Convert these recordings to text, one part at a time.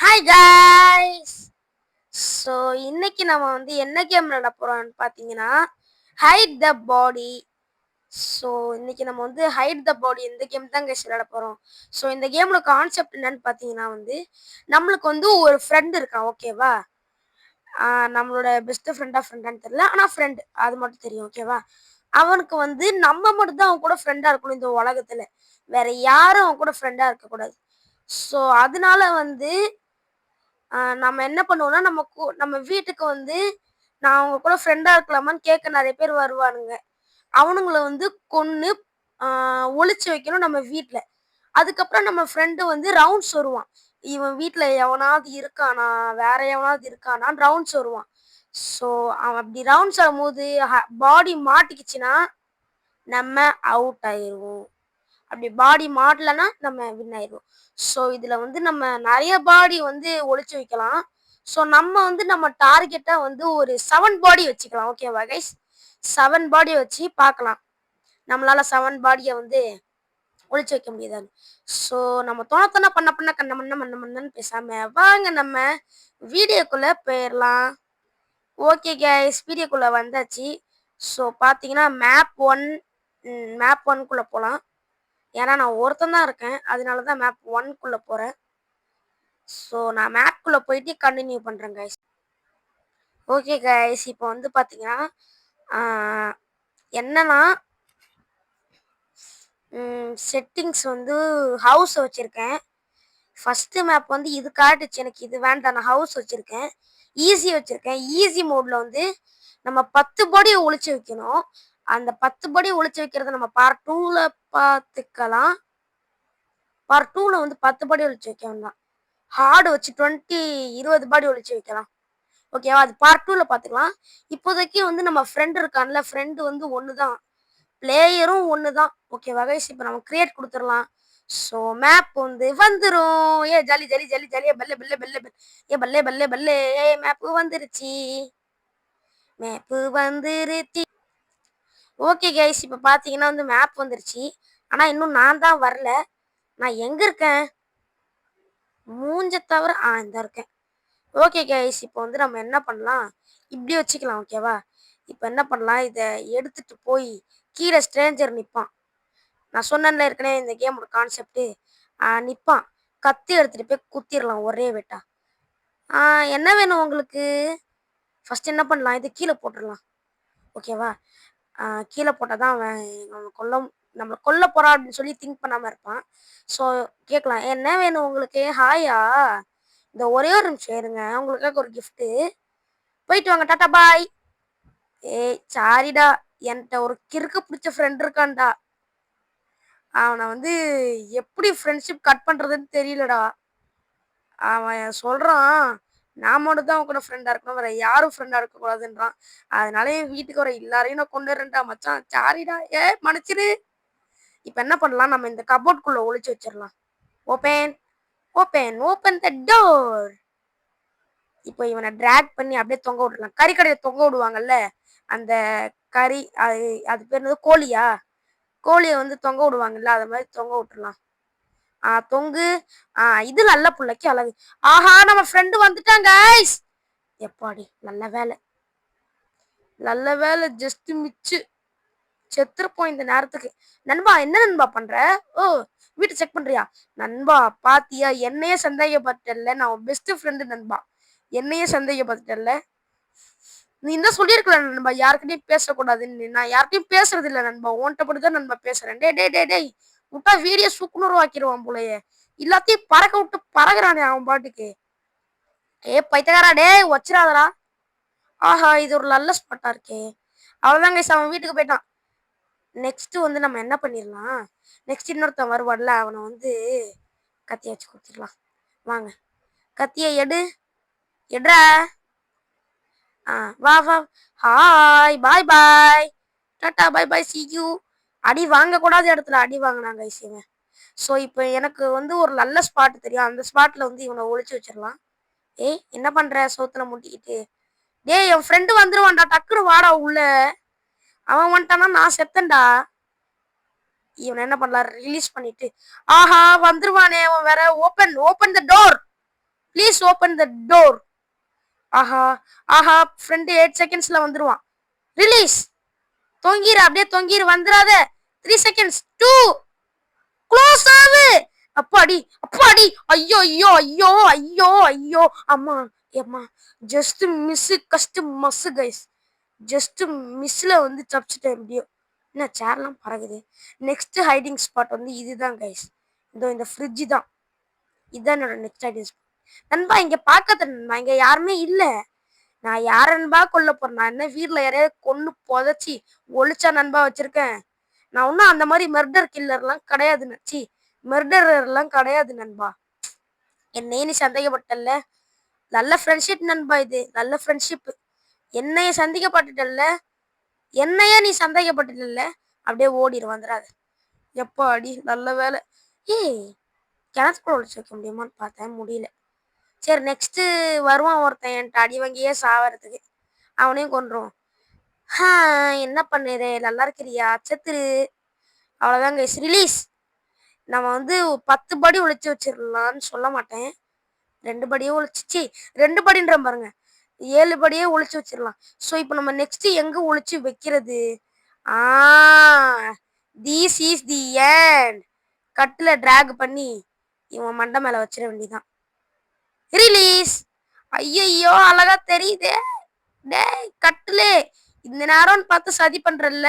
Hi guys. So இன்னைக்கு நம்ம வந்து என்ன கேம் விளையாட போறோம்னு பார்த்தீங்கன்னா ஹைட் த பாடி. ஸோ இன்னைக்கு நம்ம வந்து ஹைட் த பாடி இந்த கேம் தான் கைஸ் விளையாட போகிறோம். ஸோ இந்த கேமோட கான்செப்ட் என்னன்னு பார்த்தீங்கன்னா வந்து நம்மளுக்கு வந்து ஒரு ஃப்ரெண்ட் இருக்கான், ஓகேவா? நம்மளோட பெஸ்ட் ஃப்ரெண்டான்னு தெரியல, ஆனால் ஃப்ரெண்டு அது மட்டும் தெரியும், ஓகேவா? அவனுக்கு வந்து நம்ம மட்டும் தான் அவன் கூட ஃப்ரெண்டாக இருக்கணும் இந்த உலகத்தில். வேற யாரும் அவன் கூட ஃப்ரெண்டாக இருக்கக்கூடாது. ஸோ அதனால வந்து நம்ம என்ன பண்ணுவோம்னா நம்ம வீட்டுக்கு வந்து நான் அவங்க கூட ஃப்ரெண்டா இருக்கலாமான்னு கேட்க நிறைய பேர் வருவானுங்க. அவனுங்கள வந்து கொன்னு ஒளிச்சு வைக்கணும் நம்ம வீட்ல. அதுக்கப்புறம் நம்ம ஃப்ரெண்டு வந்து ரவுண்ட்ஸ் வருவான். இவன் வீட்ல எவனாவது இருக்கானா, வேற எவனாவது இருக்கானான்னு ரவுண்ட்ஸ் வருவான். ஸோ அவன் அப்படி ரவுண்ட்ஸ் வரும்போது பாடி மாட்டிக்கிச்சுன்னா நம்ம அவுட் ஆயிருவோம். அப்படி பாடி மாட்டலன்னா நம்ம வின் ஆயிடுவோம். ஸோ இதுல வந்து நம்ம நிறைய பாடி வந்து ஒளிச்சு வைக்கலாம். ஸோ நம்ம வந்து நம்ம டார்கெட்டா வந்து ஒரு 7 பாடி வச்சுக்கலாம், ஓகேவா கைஸ்? 7 பாடி வச்சு பார்க்கலாம் நம்மளால 7 பாடியை வந்து ஒளிச்சு வைக்க முடியுதான்னு. ஸோ நம்ம தோணத்தோண பண்ண கண்ண மண்ணன்னு பேசாம வாங்க நம்ம வீடியோக்குள்ள போயிடலாம். ஓகே கைஸ், வீடியோக்குள்ள வந்தாச்சு. ஸோ பார்த்தீங்கன்னா மேப் ஒன்குள்ள போகலாம். ஏன்னா நான் ஒருத்தன் தான் இருக்கேன், அதனால தான் மேப் ஒன்குள்ளே போகிறேன். ஸோ நான் மேப்குள்ளே போயிட்டு கண்டினியூ பண்ணுறேன் கைஸ். ஓகே கைஸ், இப்போ வந்து பார்த்தீங்கன்னா என்னன்னா செட்டிங்ஸ் வந்து ஹவுஸ் வச்சுருக்கேன். ஃபஸ்ட்டு மேப் வந்து இது காட்டுச்சு, எனக்கு இது வேண்டாம், நான் ஹவுஸ் வச்சுருக்கேன். ஈஸி வச்சுருக்கேன். ஈஸி மோடில் வந்து நம்ம 10 பாடியை ஒளிச்சு வைக்கணும். அந்த 10 பாடியை ஒளிச்சு வைக்கிறத நம்ம பார்ட் 2ல் பார்த்துக்கலாம். பார்ட் 2ல் வந்து 10 பாடி ஒளிச்சு வைக்க வேண்டாம், ஹார்டு வச்சு 20 பாடி ஒளிச்சு வைக்கலாம், ஓகேவா? அது பார்ட் 2ல் பார்த்துக்கலாம். இப்போதைக்கு வந்து நம்ம ஃப்ரெண்டு இருக்கான்ல, ஃப்ரெண்டு வந்து ஒன்று தான், பிளேயரும் ஒன்று தான், ஓகேவா கைஸ்? இப்போ நம்ம கிரியேட் கொடுத்துடலாம். ஸோ மேப் வந்து வந்துடும். ஏ ஜாலி ஜாலி ஜாலி ஜாலியா பல்லே பல்லே பல்லே ஏ பல்லே பல்லே பல்லே ஏ மேப்பு வந்துருச்சு, மேப்பு வந்துருச்சு. ஓகே கைஸ், இப்போ பார்த்தீங்கன்னா வந்து மேப் வந்துருச்சு. ஆனால் இன்னும் நான் தான் வரல. நான் எங்கே இருக்கேன்? மூஞ்ச தவிர இந்த இருக்கேன். ஓகே கைஸ், இப்போ வந்து நம்ம என்ன பண்ணலாம், இப்படி வச்சுக்கலாம், ஓகேவா? இப்போ என்ன பண்ணலாம், இதை எடுத்துட்டு போய் கீழே ஸ்ட்ரேஞ்சர் நிற்பான். நான் சொன்னேன்ல ஏற்கனவே இந்த கேமோட கான்செப்ட்டு. நிற்பான், கத்தி எடுத்துட்டு போய் குத்திடலாம் ஒரே வெட்டா. என்ன வேணும் உங்களுக்கு? ஃபர்ஸ்ட் என்ன பண்ணலாம், இது கீழே போட்டுடலாம், ஓகேவா? கீழே போட்டால் தான் அவன் நம்மளை கொல்ல போகிறான் அப்படின்னு சொல்லி திங்க் பண்ணாமல் இருப்பான். ஸோ கேட்கலாம், என்ன வேணும் உங்களுக்கு? ஹாயா, இந்த ஒரே ஒரு நிமிஷம் இருங்க, உங்களுக்காக ஒரு கிஃப்ட்டு. போயிட்டு வாங்க, டாட்டா பாய். ஏய் சாரிடா, என்கிட்ட ஒரு கிறுக்கு பிடிச்ச ஃப்ரெண்ட் இருக்கான்டா. அவனை வந்து எப்படி ஃப்ரெண்ட்ஷிப் கட் பண்ணுறதுன்னு தெரியலடா. அவன் சொல்கிறான், நான் மட்டும் தான் அவன் கூட ஃப்ரெண்டாக இருக்கணும், வேற யாரும் ஃப்ரெண்டாக இருக்கக்கூடாதுன்றான். அதனால என் வீட்டுக்கு வர எல்லாரையும் நான் கொண்டு வரேன்டா மச்சான், சாரிடா, மன்னிச்சிரு. இப்போ என்ன பண்ணலாம், நம்ம இந்த கபோர்ட்குள்ளே ஒளிச்சு வச்சிடலாம். Open open open the door. இப்போ இவனை ட்ராக் பண்ணி அப்படியே தொங்க விடலாம். கறிக்கடையில் தொங்க விடுவாங்கல்ல, அந்த கறி, அது பேர் என்னது, கோழியா? கோழியை வந்து தொங்க விடுவாங்கல்ல, அது மாதிரி தொங்க விட்டுறலாம். தொங்கு. இது நல்ல பிள்ளைக்கு அழகு. ஆஹா, நம்ம ஃப்ரெண்டு வந்துட்டாங்க கைஸ். எப்பாடி, நல்ல வேலை நல்ல வேலை, ஜஸ்ட் மிச்சு செத்துருப்போம் இந்த நேரத்துக்கு. நண்பா, என்ன நண்பா பண்ற? ஓ, வீட்டை செக் பண்றியா? நண்பா பாத்தியா, என்னையே சந்தேகப்பட்டல, நான் பெஸ்ட் ஃப்ரெண்டு நண்பா, என்னையே சந்தேகப்பட்டல. நீ தான் சொல்லியிருக்கலாம் நண்பா யாருக்கிட்டையும் பேசக்கூடாதுன்னு. நான் யார்கிட்டையும் பேசுறது இல்லை நண்பா, உன்கிட்ட மட்டும் தான் நண்பா பேசுறேன். டே டே டே டேய், விட்டா வீடியோ சுக்குநூறுவாக்கிடுவான் போலயே. எல்லாத்தையும் பறக்க விட்டு பறகுறானே அவன் பாட்டுக்கு. பைத்தகாரா, டே வச்சிடாதடா. ஆஹா, இது ஒரு நல்ல ஸ்பாட்டா இருக்கே. அவ்வளோதான் கைஸ், அவன் வீட்டுக்கு போயிட்டான். நெக்ஸ்ட் வந்து நம்ம என்ன பண்ணிடலாம், நெக்ஸ்ட் இன்னொருத்தன் வருவான்ல, அவனை வந்து கத்தியை வச்சு கொடுத்துடலாம். வாங்க, கத்தியை எடுறா. வா வா. Hi, bye bye, tata bye bye, C you. அடி வாங்கக்கூடாத இடத்துல அடி வாங்கினாங்க இவன். ஸோ இப்போ எனக்கு வந்து ஒரு நல்ல ஸ்பாட் தெரியும், அந்த ஸ்பாட்டில் வந்து இவனை ஒழிச்சு வச்சிடலாம். என்ன பண்ணுற சோத்துல முட்டிக்கிட்டு? டேய், என் ஃப்ரெண்டு வந்துருவான்டா, டக்குனு வாடா உள்ள. அவன் வந்துட்டானா நான் செத்தன்டா. இவன் என்ன பண்ணலாம், ரிலீஸ் பண்ணிட்டு. ஆஹா, வந்துருவானே அவன் வேற. Open the door please, please open the door. ஆஹா ஆஹா, ஃப்ரெண்டு 8 செகண்ட்ஸ்ல வந்துருவான். ரிலீஸ். தொங்கிரு, அப்படியே தொங்கிரு, வந்துடாத. 3 செகண்ட்ஸ். 2. க்ளோஸ் ஆகு. அப்பாடி அப்பாடி. ஐயோ ஐயோ ஐயோ ஐயோ ஐயோ. அம்மா அம்மா. ஜஸ்ட் மிஸ், கஷ்ட மஸ் கைஸ். ஜஸ்ட் மிஸ்ல வந்து தப்பிச்சிட்டேன் எப்படியோ. என்ன சேர்லாம் பறகுது. நெக்ஸ்ட் ஹைடிங் ஸ்பாட் வந்து இதுதான் கைஸ். இதோ இந்த ஃப்ரிட்ஜ் தான். இதுதான் என்னோட நெக்ஸ்ட் ஹைடிங் ஸ்பாட். நண்பா இங்க பார்க்காத நண்பா, இங்க யாருமே இல்ல. நான் யார நண்பா கொல்ல போறேன்? நான் என்ன வீட்ல யாரையாவது கொன்னு புதைச்சி ஒளிச்சா நண்பா வச்சிருக்கேன்? நான் ஒன்றும் அந்த மாதிரி மெர்டர் கில்லர்லாம் கிடையாது நச்சி. மெர்டர்லாம் கிடையாது நண்பா. என்னையே நீ சந்தேகப்பட்டல்ல. நல்ல ஃப்ரெண்ட்ஷிப் நண்பா, இது நல்ல ஃப்ரெண்ட்ஷிப். என்னைய சந்தேகப்பட்டுட்டல்ல, என்னைய நீ சந்தேகப்பட்டுட்டல்ல, அப்படியே ஓடிடு, வந்துடாது. எப்போ அடி, நல்ல வேலை. ஏய், கிணத்துக்குள்ள ஒழிச்சு வைக்க முடியுமான்னு பார்த்தேன், முடியல. சரி, நெக்ஸ்ட் வருவான் ஒருத்தன் என்கிட்ட அடி வாங்கியே சாவறதுக்கு. அவனையும் கொன்றுவோம். என்ன பண்ணுறே, நல்லா இருக்கிறியா? செத்துரு. அவ்வளோதான் கைஸ், ரிலீஸ். நம்ம வந்து 10 படி ஒழிச்சு வச்சிடலான்னு சொல்ல மாட்டேன். 2 படியே ஒழிச்சிச்சு, 2 படின்ற பாருங்க, 7 படியே ஒழிச்சு வச்சிடலாம். ஸோ இப்போ நம்ம நெக்ஸ்ட் எங்க ஒழிச்சு வைக்கிறது? This is the end. கட்டுல டிராக் பண்ணி இவன் மண்டை மேல வச்சிட வேண்டியதான். ரிலீஸ். ஐயோ அழகா தெரியுதே. டேய் கட்டுலே, இந்த நேரம்னு பார்த்து சதி பண்றல்ல.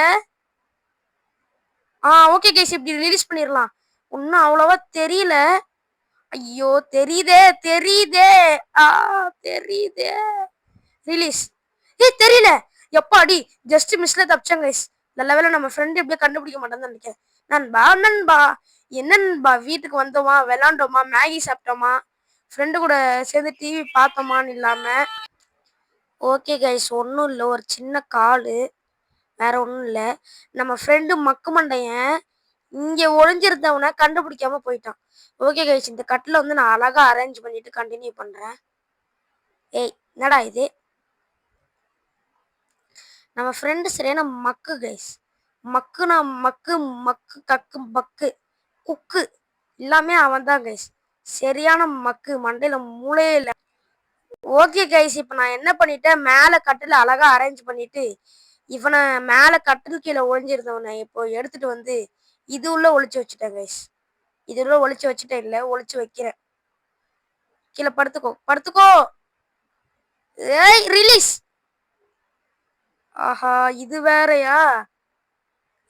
ஓகே கைஸ், இப்படி ரிலீஸ் பண்ணிடலாம். ஒன்னும் அவ்வளவா தெரியல. ஐயோ தெரியுதே தெரியுதே. தெரியுதே. ரிலீஸ். தெரியல. எப்பாடி, ஜஸ்ட் மிஸ்ல தப்பிச்சேன் கைஸ். நல்ல வேலை நம்ம ஃப்ரெண்ட் எப்படியே கண்டுபிடிக்க மாட்டேன்னு நினைக்கிறேன். நண்பா நண்பா, என்ன நண்பா, வீட்டுக்கு வந்தோமா, விளாண்டோமா, மேகி சாப்பிட்டோமா, ஃப்ரெண்டு கூட சேர்ந்து டிவி பார்த்தோமான்னு இல்லாம. ஓகே கைஸ், ஒன்றும் இல்லை, ஒரு சின்ன காலு, வேற ஒன்றும் இல்லை. நம்ம ஃப்ரெண்டு மக்கு மண்டையன் இங்கே ஒளிஞ்சிருந்தவனை கண்டுபிடிக்காம போயிட்டான். ஓகே கைஸ், இந்த கட்டில் வந்து நான் அழகா அரேஞ்ச் பண்ணிட்டு கண்டினியூ பண்றேன். ஏய் என்னடா இது? நம்ம ஃப்ரெண்டு சரியான மக்கு கைஸ். மக்குனா மக்கு, மக்கு கக்கு பக்கு குக்கு எல்லாமே அவன் தான் கைஸ். சரியான மக்கு, மண்டையில மூளையே இல்லை. ஓகே கைஸ், இப்போ நான் என்ன பண்ணிட்டேன், மேலே கட்டில் அழகா அரேஞ்ச் பண்ணிட்டு இவனை மேலே கட்டில் கீழே ஒளிஞ்சிருந்தவனை இப்போ எடுத்துட்டு வந்து இது உள்ள ஒளிச்சு வச்சுட்டேன் கைஸ். இது உள்ள ஒளிச்சு வச்சுட்டேன், இல்லை ஒளிச்சு வைக்கிறேன். கீழே படுத்துக்கோ படுத்துக்கோ. ஏய் ரிலீஸ். ஆஹா, இது வேறயா?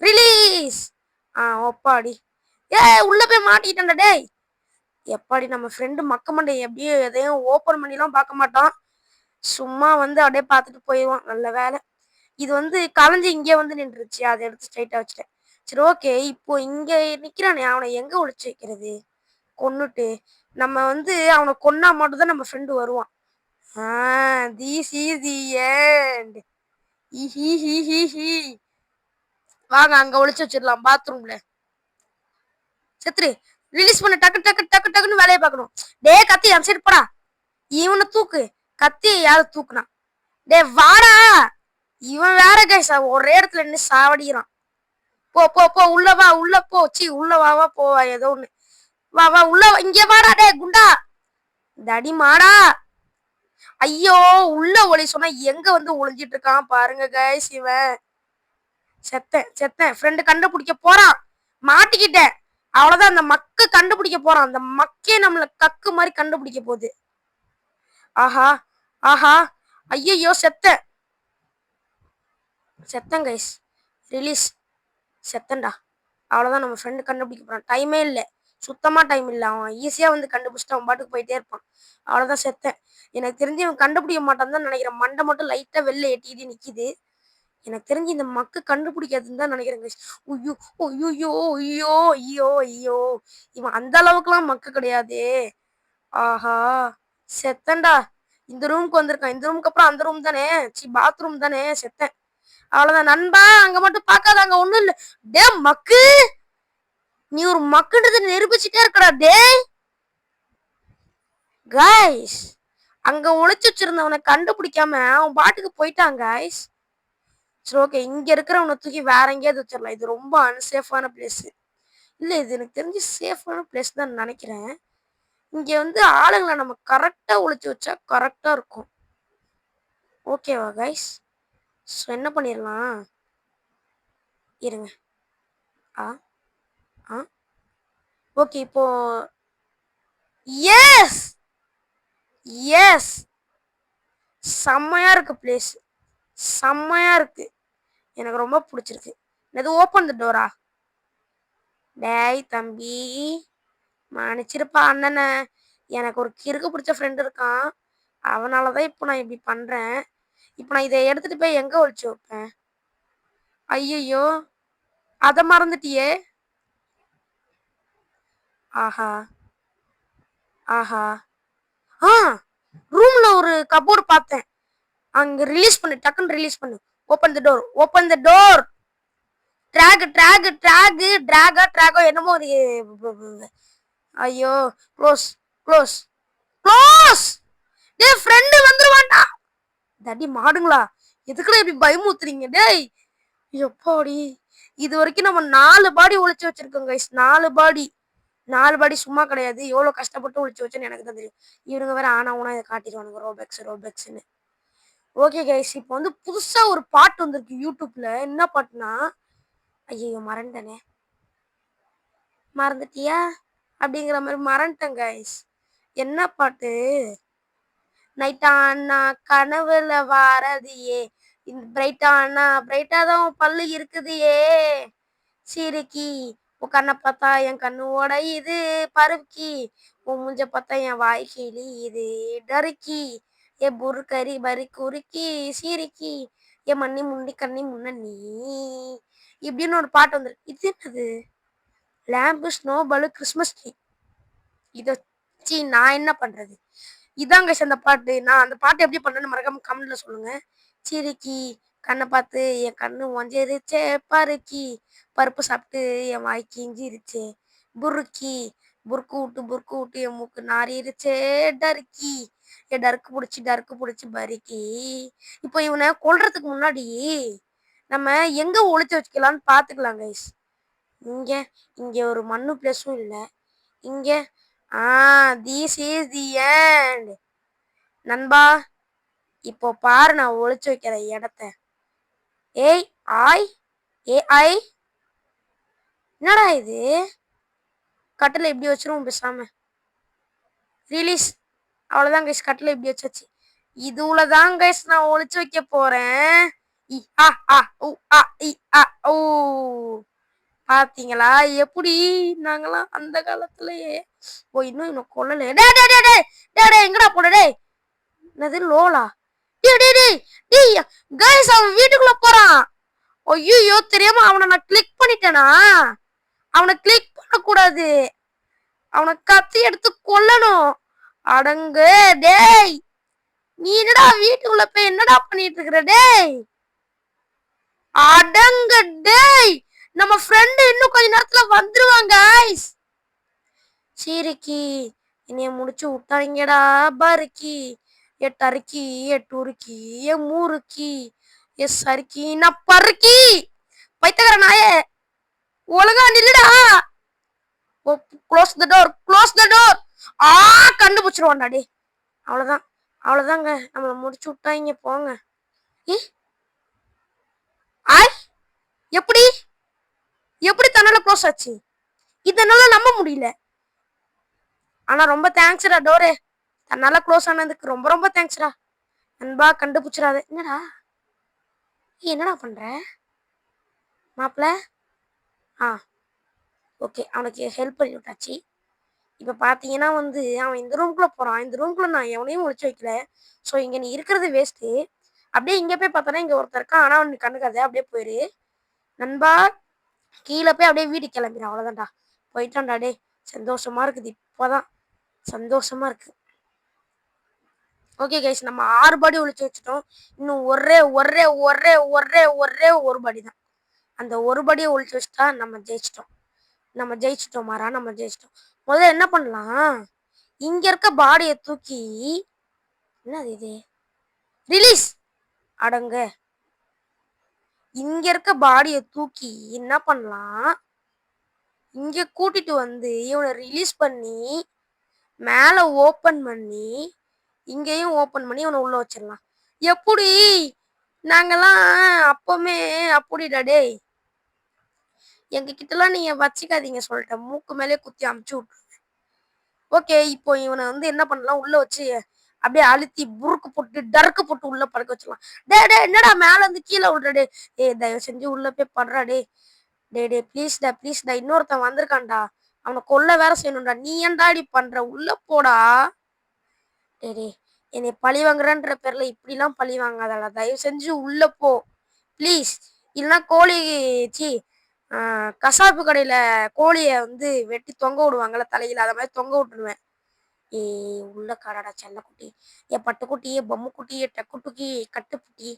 ரிலீஸ். ஒப்பாடி. உள்ள போய் மாட்டிக்கிட்டேன்டா டேய். எப்பாடி, நம்ம ஃப்ரெண்டு மக்க மண்டை எப்படியே எதையும் ஓப்பன் பண்ணிலாம் பார்க்க மாட்டான். சும்மா வந்து அப்படியே பார்த்துட்டு போயிடுவான். நல்ல வேலை. இது வந்து கலைஞ்சு இங்கே வந்து நின்றுச்சு, அதை எடுத்து ஸ்ட்ரைட்டா வச்சுட்டேன். சரி ஓகே, இப்போ இங்க நிக்கிறானே, அவனை எங்க ஒளிச்சு வைக்கிறது? கொன்னுட்டு நம்ம வந்து அவனை கொன்னா மட்டும் தான் நம்ம ஃப்ரெண்டு வருவான். This is the end. வாங்க அங்க ஒளிச்சு வச்சிடலாம், பாத்ரூம்ல. செத்துரு. ரிலீஸ் பண்ண, டக்கு டக்கு டக்கு டக்குன்னு வேலையை பார்க்கணும். டே கத்தி அந்த சைடு போடா. இவனை தூக்கு. கத்தி யாரு தூக்குனா? டே வாடா. இவன் வேற கைஸ், ஒரே இடத்துல நின்று சாவடிக்கிறான். போ போ போ, உள்ள வா, உள்ள போ. உள்ள வா வா போவா, ஏதோ ஒண்ணு. வா வா உள்ள, இங்க வாடா டே குண்டா, தடி மாடா. ஐயோ, உள்ள ஒளி சொன்னா எங்க வந்து ஒளிஞ்சிட்டு இருக்கான் பாருங்க கைஸ். இவன் செத்தேன் செத்தேன். ஃப்ரெண்டு கண்டுபிடிக்க போறான், மாட்டிக்கிட்டேன். அவ்வளவுதான், அந்த மக்கு கண்டுபிடிக்க போறான். அந்த மக்கே நம்மள கக்கு மாதிரி கண்டுபிடிக்க போகுது. ஆஹா ஆஹா. ஐயோ செத்தேன் செத்தேன் கைஸ். ரிலீஸ். செத்தன்டா. அவ்வளவுதான், நம்ம ஃப்ரெண்டு கண்டுபிடிக்க போறான். டைமே இல்லை, சுத்தமா டைம் இல்லை. அவன் ஈஸியா வந்து கண்டுபிடிச்சிட்டு அவன் பாட்டுக்கு போயிட்டே இருப்பான். அவ்வளவுதான், செத்தேன். எனக்கு தெரிஞ்சு அவன் கண்டுபிடிக்க மாட்டான் தான் நினைக்கிறேன். மண்டை மட்டும் லைட்டா வெளில எட்டிட்டு நிக்குது. எனக்கு தெரிஞ்சு இந்த மக்கு கண்டுபிடிக்காதுன்னு தான் நினைக்கிறேன் கைஸ். ஐயோ ஐயோ ஐயோ ஐயோ ஐயோ. இவன் அந்த அளவுக்குலாம் மக்கு கிடையாதே. ஆஹா, செத்தன்டா. இந்த ரூமுக்கு வந்திருக்கான். இந்த ரூமுக்கு அப்புறம் அந்த ரூம் தானே, பாத்ரூம் தானே. செத்தேன். அவ்வளவுதான் நண்பா, அங்க மட்டும் பார்க்காத, அங்க ஒண்ணும் இல்ல. டே மக்கு, நீ ஒரு மக்குன்றது நிரூபிச்சுட்டே இருக்கடா டே. கைஸ், அங்க ஒளிச்சு வச்சிருந்தவனை கண்டுபிடிக்காம அவன் பாட்டுக்கு போயிட்டான் கைஸ். சரி ஓகே, இங்க இருக்கிறவனை தூக்கி வேற எங்கேயாவது வச்சிடலாம். இது ரொம்ப அன்சேஃபான பிளேஸ். இல்ல, இது எனக்கு தெரிஞ்சு சேஃபான பிளேஸ் தான் நினைக்கிறேன். இங்க வந்து ஆளுங்களை நம்ம கரெக்டா ஒளிச்சு வச்சா கரெக்டா இருக்கும். ஓகேவா கைஸ்? ஸோ என்ன பண்ணிடலாம்? இருங்க. ஆ ஆ ஓகே இப்போ எஸ் எஸ் செம்மையா இருக்கு பிளேஸ். செம்மையா இருக்கு. எனக்கு ரொம்ப பிடிச்சிருக்கு. இது ஓப்பன் த டோரா? டேய் தம்பி, மன்னிச்சிருப்பா அண்ணனை. எனக்கு ஒரு கிறுக்கு பிடிச்ச ஃப்ரெண்ட் இருக்கான். அவனால தான் இப்போ நான் இப்படி பண்றேன். இப்போ நான் இதை எடுத்துட்டு போய் எங்க ஒளிச்சு வைப்பேன்? ஐயையோ, அதை மறந்துட்டியே. ஆஹா ஆஹா ஆ ரூம்ல ஒரு கபோர்டு பார்த்தேன். அங்க ரிலீஸ் பண்ணு, டக்குன்னு ரிலீஸ் பண்ணு. Open the door, open the door. Drag drag drag ட்ராகா ட்ராகோ என்னமோ ஒரு ஐயோ, க்ளோஸ் க்ளோஸ் க்ளோஸ். டேய் ஃப்ரெண்ட் வந்துருவான்டா. தடி மாடுங்களா, எதுக்குடா இப்படி பயமுத்துறீங்க? டேய் எப்பாடி, இது வரைக்கும் நம்ம 4 பாடி ஒளிச்சு வச்சிருக்கோம் கைஸ். 4 பாடி. 4 பாடி சும்மா கிடையாது. எவ்வளவு கஷ்டப்பட்டு ஒளிச்சு வச்சேன்னு எனக்கு தான் தெரியும். இவனுங்க வேற ஆனா ஊனா இதை காட்டிடுவானுங்க, ரோபெக்ஸ் ரோபெக்ஸ்ன்னு. ஓகே கைஸ், இப்போ வந்து புதுசா ஒரு பாட்டு வந்திருக்கு யூடியூப்ல. என்ன பாட்டுனா, ஐயோ மறந்துட்டேனே. மறந்துட்டியா அப்படிங்கிற மாதிரி மறந்துட்டேன் கைஸ். என்ன பாட்டு? நைட்டானா கனவுல வாரதியே, இந்த பிரைட்டானா பிரைட்டா தான் பல்லு இருக்குதியே, சிரிக்கி உன் கண்ணை பார்த்தா என் கண்ணு உடையுது, பருக்கி உன் மூஞ்ச பார்த்தா என் வாய் கிழியுது, டருக்கி ஏ புருக்கரி பரி குறுக்கி சிரிக்கி ஏ மண்ணி முண்டி கண்ணி முன்ன நீ, இப்படின்னு ஒரு பாட்டு வந்துருக்கு. இது என்னது? Lamp snowball Christmas tree. இதை வச்சு நான் என்ன பண்றது? இதாங்க அந்த பாட்டு. நான் அந்த பாட்டு எப்படி பண்றேன்னு மறக்காம கமெண்ட்ல சொல்லுங்க. சிரிக்கி கண்ணை பார்த்து என் கண்ணு ஒஞ்சிருச்சே, பருக்கி பருப்பு சாப்பிட்டு என் வாய் கிஞ்சிருச்சே, புருக்கி புருக்கு விட்டு என் மூக்கு நாரிருச்சே, டர்க்கி என் டருக்கு பிடிச்சி பருக்கி. இப்போ இவனை கொல்றதுக்கு முன்னாடி நம்ம எங்க ஒளிச்சு வச்சுக்கலாம்னு பாத்துக்கலாம் கைஸ். இங்க இங்க ஒரு மண்ணு பிளேஸும் இல்லை. இங்க திஸ் இஸ் தி எண்ட் நண்பா. இப்போ பாரு நான் ஒளிச்சு வைக்கிற இடத்த. ஏய் ஆய் ஏஐ, என்னடா இது? கட்டில இப்படி வச்சிரும் பேசாம. ரிலீஸ். அவ்வளவுதான் கைஸ், கட்டில இப்படி வச்சாச்சு. இதுலதான் கைஸ் நான் ஒளிச்சு வைக்க போறேன். பாத்தீங்களா எப்படி நாங்களாம் அந்த காலத்திலேயே. ஓ இன்னும் இன்னும் கொல்லல. எங்கடா போன? டேய் என்னது லோலா? கைஸ் அவன் வீட்டுக்குள்ள போறான். ஐயோ தெரியாம அவனை நான் கிளிக் பண்ணிட்டேனா? அவனை கிளிக் பண்ண கூடாது. அவனை கத்தி எடுத்து கொல்லணும். அடங்கு. டேய் நீ என்னடா வீட்டுக்குள்ள போய் என்னடா பண்ணிட்டு இருக்கிற? டேய் அடங்க. டேய் நம்ம ஃப்ரெண்ட் இன்னும் கொஞ்ச நேரத்துல வந்துருவாங்க கைஸ். சீரிக்கி என்னைய முடிச்சு விட்டாங்கடா பருக்கி ஏ டருக்கி ஏ டுருக்கி ஏ மூருக்கி ஏ சறுக்கி நான் பருக்கி. பைத்தகர நாயே, ஒழுங்கா நில்லுடா. Close the door, close the door. கண்டுபிடிச்சிருவான்டா. டே அவ்வளவுதான், அவ்வளவுதாங்க, நம்மள முடிச்சு விட்டாங்க போங்க. ஆய் எப்படி எப்படி தன்னால க்ளோஸ் ஆச்சு? இதனால நம்ப முடியல. ஆனா ரொம்ப தேங்க்ஸ்டா டோரே, தன்னால க்ளோஸ் ஆனதுக்கு ரொம்ப ரொம்ப தேங்க்ஸ்டா. நண்பா கண்டுபிடிச்சிடாத. என்னடா என்னடா பண்ற மாப்பிள்ள? ஓகே அவனுக்கு ஹெல்ப் பண்ணி விட்டாச்சு. இப்போ பார்த்தீங்கன்னா வந்து அவன் இந்த ரூம்குள்ளே போகிறான். இந்த ரூம்குள்ளே நான் எவனையும் ஒழிச்சு வைக்கல. ஸோ இங்கே நீ இருக்கிறது வேஸ்ட்டு. அப்படியே இங்கே போய் பார்த்தோன்னா இங்கே ஒருத்தர் இருக்கான். ஆனால் அவனுக்கு கண்டுக்காது, அப்படியே போயிரு நண்பா. கீழே போய் அப்படியே வீட்டுக்கு கிளம்பிடு. அவ்வளோதான்டா, போயிட்டான்டா. டே சந்தோஷமா இருக்குது, இப்போதான் சந்தோஷமா இருக்கு. ஓகே கைஸ், நம்ம 6 பாடி ஒழிச்சு வச்சுட்டோம். இன்னும் ஒரே ஒரே ஒரே ஒரே ஒரே ஒரு பாடி தான். அந்த ஒரு பாடியை ஒழிச்சு வச்சுட்டா நம்ம ஜெயிச்சிட்டோம். நம்ம ஜெயிச்சிட்டோம் மாறா, நம்ம ஜெயிச்சிட்டோம். முதல்ல என்ன பண்ணலாம், இங்க இருக்க பாடியை தூக்கி, என்னது இது, ரிலீஸ். அடங்க. இங்க இருக்க பாடியை தூக்கி என்ன பண்ணலாம், இங்க கூட்டிட்டு வந்து இவனை ரிலீஸ் பண்ணி மேல ஓபன் பண்ணி இங்கேயும் ஓபன் பண்ணி இவனை உள்ள வச்சிடலாம். எப்படி நாங்கெல்லாம் அப்பவுமே அப்படிடா டேய். எங்க கிட்டலாம் நீங்க வச்சுக்காதீங்க சொல்லிட்டேன். மூக்கு மேலே குத்தி அமுச்சு விட்டு. ஓகே, இப்போ இவனை வந்து என்ன பண்ணலாம், உள்ள வச்சு அப்படியே அழுத்தி புருக்கு போட்டு டருக்கு போட்டு உள்ள படுக்க வச்சிடலாம். டே என்னடா மேல இருந்து கீழே விடுற டே. தயவு செஞ்சு உள்ள போய் படுறா டே. டே ப்ளீஸ்டா இன்னொருத்தன் வந்திருக்கான்டா. அவனை கொல்ல வேற செய்யணும்டா. நீ ஏன்டா இப்படி பண்ற? உள்ள போடா. டே என்னை பழி வாங்குறன்ற பேர்ல இப்படிலாம் பழி வாங்காதடா. தயவு செஞ்சு உள்ள போ ப்ளீஸ். இல்லைன்னா கோழி சி கசாப்பு கடையில கோழிய வந்து வெட்டி தொங்க விடுவாங்கல்ல தலையில, அதை மாதிரி தொங்க விட்டுருவேன். உள்ள காடாடா செல்லக்குட்டி, என் பட்டுக்குட்டி, பொம்முக்குட்டி, டக்குட்டுக்கி, கட்டுப்புட்டி,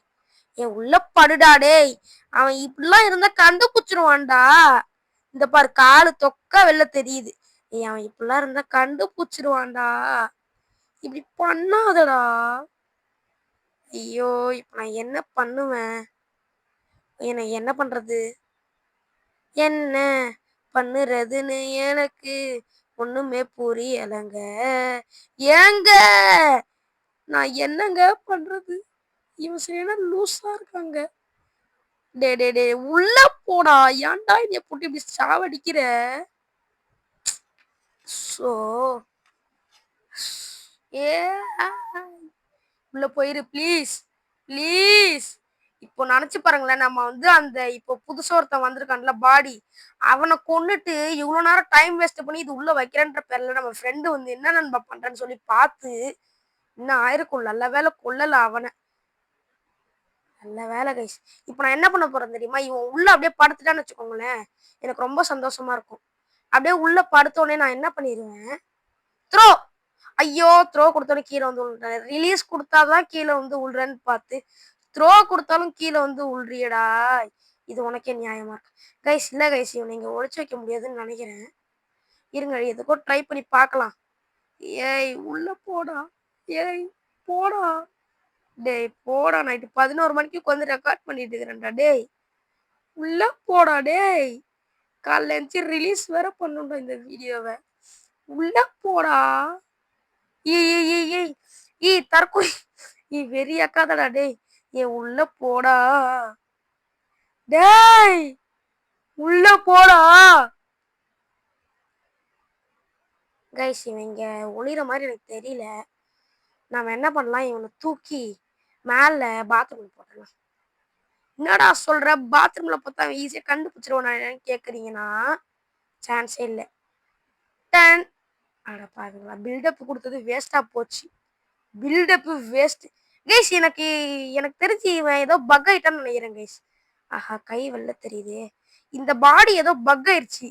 உள்ள படுடா டேய். அவன் இப்படிலாம் இருந்தா கண்டுபிடிச்சிருவான்டா. இந்த பாரு காலு தொக்க வெளில தெரியுது. அவன் இப்படிலாம் இருந்தா கண்டுபிடிச்சிருவான்டா. இப்படி பண்ணாதடா. ஐயோ, இப்ப நான் என்ன பண்ணுவேன்? என்ன பண்றது? என்ன பண்ணுறதுன்னு எனக்கு ஒண்ணுமே புரியலங்க. ஏங்க நான் என்னங்க பண்றது? இவன் சரியான லூசா இருக்காங்க. டே உள்ள போடா. ஏன்டா என்னைய போட்டு இப்படி சாவடிக்கிற? சோ ஏ உள்ள போயிரு ப்ளீஸ் ப்ளீஸ். இப்போ நினைச்சு பாருங்களேன், நம்ம வந்து அந்த இப்போ புதுசா ஒருத்தன் வந்திருக்கான்ல பாடி, அவனை கொன்னுட்டு இவ்வளவு நேரம் டைம் வேஸ்ட் பண்ணி இது உள்ள வைக்கிறேன்ற பேர்ல நம்ம ஃப்ரெண்டு வந்து என்ன நண்பா பண்றேன்னு சொல்லி பார்த்து இன்னும் ஆயிருக்கும். நல்ல வேலை கொல்லல அவனை. நல்ல வேலை கைஸ். இப்போ நான் என்ன பண்ண போறேன் தெரியுமா? இவன் உள்ள அப்படியே படுத்துட்டான்னு வச்சுக்கோங்களேன், எனக்கு ரொம்ப சந்தோஷமா இருக்கும். அப்படியே உள்ள படுத்தோடனே நான் என்ன பண்ணிடுவேன், த்ரோ. ஐயோ, த்ரோ கொடுத்தோன்னே கீழே வந்து விழுறேன். ரிலீஸ் கொடுத்தாதான் கீழே வந்து விழுறேன்னு பார்த்து த்ரோ கொடுத்தாலும் கீழே வந்து உள்றியடா. இது உனக்கே நியாயமா இருக்கு கைஸ்? இல்ல கைஸ், இவனை இங்க ஒழிச்சு வைக்க முடியாதுன்னு நினைக்கிறேன். இருங்க, எதுக்கோ ட்ரை பண்ணி பார்க்கலாம். உள்ள போடா. போடா. டேய் போடா. நைட்டு 11 மணிக்கு உட்காந்து ரெக்கார்ட் பண்ணிட்டு இருக்கிறேன்டா. டேய் உள்ள போடா. டேய் காலைல எழுந்துச்சு ரிலீஸ் வேற பண்ணுண்டா இந்த வீடியோவை. உள்ள போடா. தற்கொலை வெறியாக்காதடா டேய். உள்ள போடா. டேய் உள்ள போடா. கைஸ், இவன் இங்க ஒளிற மாதிரி எனக்கு தெரியல. நாம என்ன பண்ணலாம், இவனை தூக்கி மேல பாத்ரூம்ல போட்டலாம். என்னடா சொல்ற? பாத்ரூம்ல பார்த்தா ஈஸியா கண்டுபிடிச்சிருவான் கேக்குறீங்கன்னா சான்ஸே இல்லை. அட பாருங்களா, பில்டப் கொடுத்தது வேஸ்டா போச்சு. Buildup waste guys. எனக்கு தெரிஞ்சு இவன் ஏதோ பக் ஆயிட்டான்னு நினைக்கிறேன் கைஸ். ஆஹா, கை வெள்ள தெரியுது. இந்த பாடி ஏதோ பக் ஆயிடுச்சு.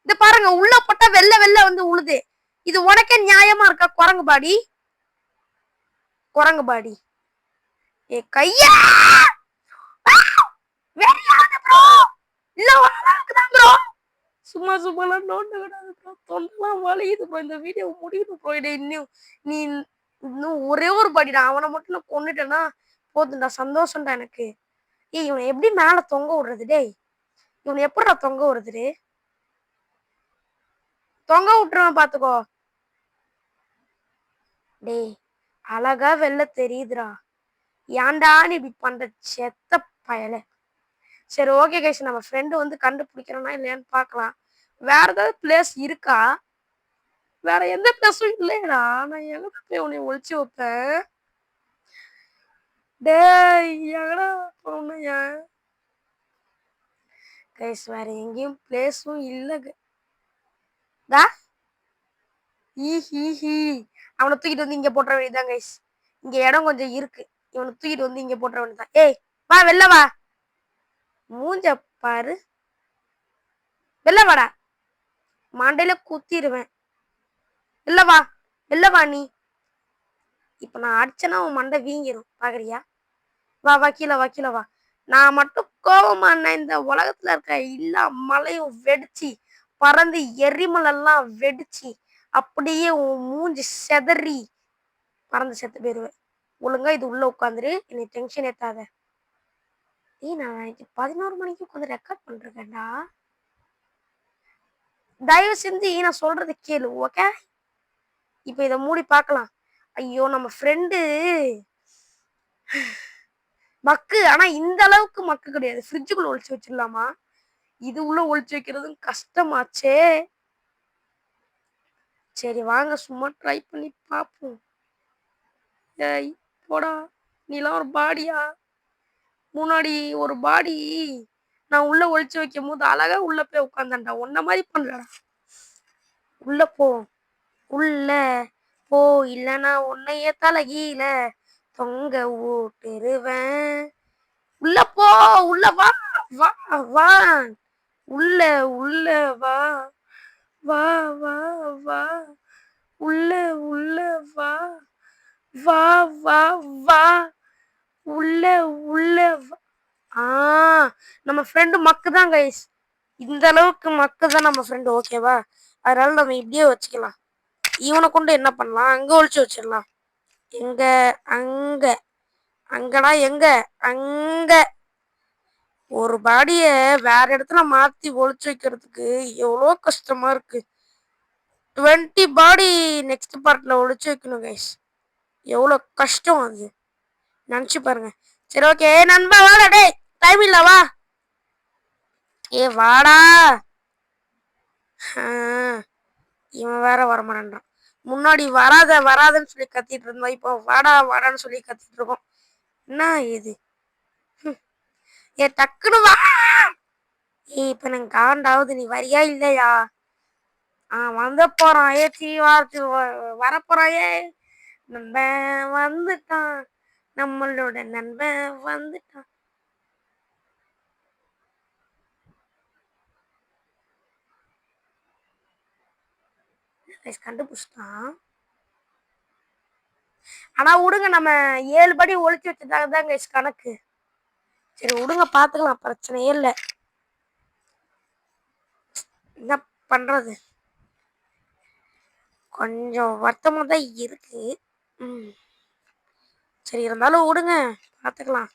இந்த பாருங்க, உள்ள போட்டா வெள்ள வந்து உழுது. இது உனக்கே நியாயமா இருக்கா? குரங்கு பாடி. கையா சும்மாலாம் நோண்ட விடாது ப்ரோ. தொண்டெல்லாம் வலியுது ப்ரோ. இந்த வீடியோ முடியுது ப்ரோ. நீ இன்னும் ஒரே ஒரு பாடிடா. அவனை மட்டும் நான் கொண்டுட்டேன்னா போதும்டா, சந்தோஷம்டா எனக்கு. இவனை எப்படி மேல தொங்க விடுறது? டேய் இவனை எப்படா தொங்க விடுறது? தொங்க விட்டுருவான் பாத்துக்கோ. டேய் அழகா வெளில தெரியுதுடா. ஏன்டா நீ இப்படி பண்ற செத்த பயல? சரி ஓகே கைஸ், நம்ம ஃப்ரெண்டு வந்து கண்டுபிடிக்கிறோன்னா இல்லையான்னு பார்க்கலாம். வேற ஏதாவது பிளேஸ் இருக்கா? வேற எந்த பிளேஸும் இல்லையடா. நான் எங்க போய் உன்னை ஒழிச்சு வைப்பேன்? டேய் எங்கடா போன? கைஸ் வேற எங்கேயும் பிளேஸும் இல்லைங்க. அவனை தூக்கிட்டு வந்து இங்க போட்டுற வேண்டியதுதான் கைஸ். இங்க இடம் கொஞ்சம் இருக்கு. இவனை தூக்கிட்டு வந்து இங்க போட்டுற வேண்டியதுதான். வா வெளில வா. மூஞ்ச பாரு. வெளில வாடா. மண்டையில குத்திடுவேன். வெளில வா நீ. இப்ப நான் அடிச்சேன்னா உன் மண்டை வீங்கிரும். பாக்குறியா? வா கீழே வா. நான் மட்டும் கோபமா இந்த உலகத்துல இருக்க எல்லா மலையும் வெடிச்சு பறந்து எரிமலெல்லாம் வெடிச்சு அப்படியே உன் மூஞ்சி செதறி பறந்து செத்து போயிருவேன். ஒழுங்கா இது உள்ள உட்காந்துரு. என்னை டென்ஷன் ஏத்தாத. நான் 11 மணிக்கு உட்காந்து ரெக்கார்ட் பண்றேன்டா. தயவு செஞ்சு நான் சொல்றது கேளு, ஓகே? இப்போ இதை மூடி பார்க்கலாம். ஐயோ நம்ம ஃப்ரெண்டு மக்கு. ஆனா இந்த அளவுக்கு மக்கு கிடையாது. ஃப்ரிட்ஜுக்குள்ள ஒளிச்சு வச்சிடலாமா? இது உள்ள ஒளிச்சு வைக்கிறதும் கஷ்டமாச்சே. சரி வாங்க சும்மா ட்ரை பண்ணி பார்ப்போம். ஏய் போடா, நீலாம் ஒரு பாடியா? முன்னாடி ஒரு பாடி நான் உள்ள ஒளிச்சு வைக்கும் போது அழகா உள்ள போய் உட்காந்தான்டா. உன்ன மாதிரி பண்ணலடா. உள்ள போ, உள்ள போ, இல்லைன்னா உன்னைய தலைகீழ தொங்க ஓட்டுருவேன். உள்ள போ, உள்ள வா, வா வா, உள்ள உள்ள வா, வா வா வா, உள்ள உள்ள வா, வா வா வா, உள்ள உள்ள வா. நம்ம ஃப்ரெண்டு மக்கு தான் கைஸ். இந்த அளவுக்கு மக்கு தான் நம்ம ஃப்ரெண்டு. ஓகேவா? அதனால நம்ம இப்படியே வச்சுக்கலாம். இவனை கொண்டு என்ன பண்ணலாம்? அங்க ஒழிச்சு வச்சிடலாம். எங்க? அங்க. அங்கடா எங்க? அங்க. ஒரு பாடிய வேற இடத்துல மாத்தி ஒழிச்சு வைக்கிறதுக்கு எவ்வளோ கஷ்டமா இருக்கு. 20 பாடி நெக்ஸ்ட் பார்ட்ல ஒழிச்சு வைக்கணும் கைஸ். எவ்வளோ கஷ்டம் அது நினச்சி பாருங்க. சரி ஓகே நண்பா வாடா. டே டைம் இல்ல வா. ஏ வாடா. இவன் வேற வரமாட்டான். முன்னாடி வராத வராதன்னு சொல்லி கத்திட்டு இருந்தோம். இப்போ வாடா வாடான்னு சொல்லி கத்திட்டு இருக்கோம். என்ன இது? ஏ டக்குனு வா. ஏய் இப்ப எனக்கு காண்டாவது. நீ வரியா இல்லையா? வந்து போறான். ஏ சீ வார்த்து வரப்போறான். ஏ நண்பன் வந்துட்டான், நம்மளோட நண்பன் வந்துட்டான். கண்டுபிடிச்சிட்டான். ஆனா விடுங்க, நம்ம 7 படி ஒழிச்சு வச்சதாக தான் கைஸ் கணக்கு. சரி விடுங்க பாத்துக்கலாம், பிரச்சனையே இல்லை. என்ன பண்றது? கொஞ்சம் வருத்தமா தான் இருக்கு. சரி இருந்தாலும் விடுங்க பாத்துக்கலாம்.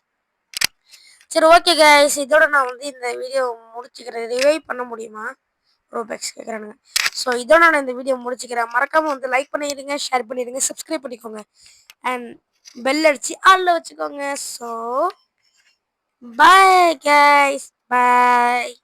சரி ஓகே கைஸ், இதோட நான் வந்து இந்த வீடியோ முடிச்சுக்கிறேன். ரிவைவ் பண்ண முடியுமா? ரோபேக்ஸ் கேட்குறானுங்க. ஸோ இதோட நான் இந்த வீடியோ முடிச்சுக்கிறேன். மறக்காம வந்து லைக் பண்ணிடுங்க, ஷேர் பண்ணிடுங்க, சப்ஸ்கிரைப் பண்ணிக்கோங்க அண்ட் பெல் அடிச்சு ஆல்ல வச்சுக்கோங்க. ஸோ பாய் கைஸ், பாய்.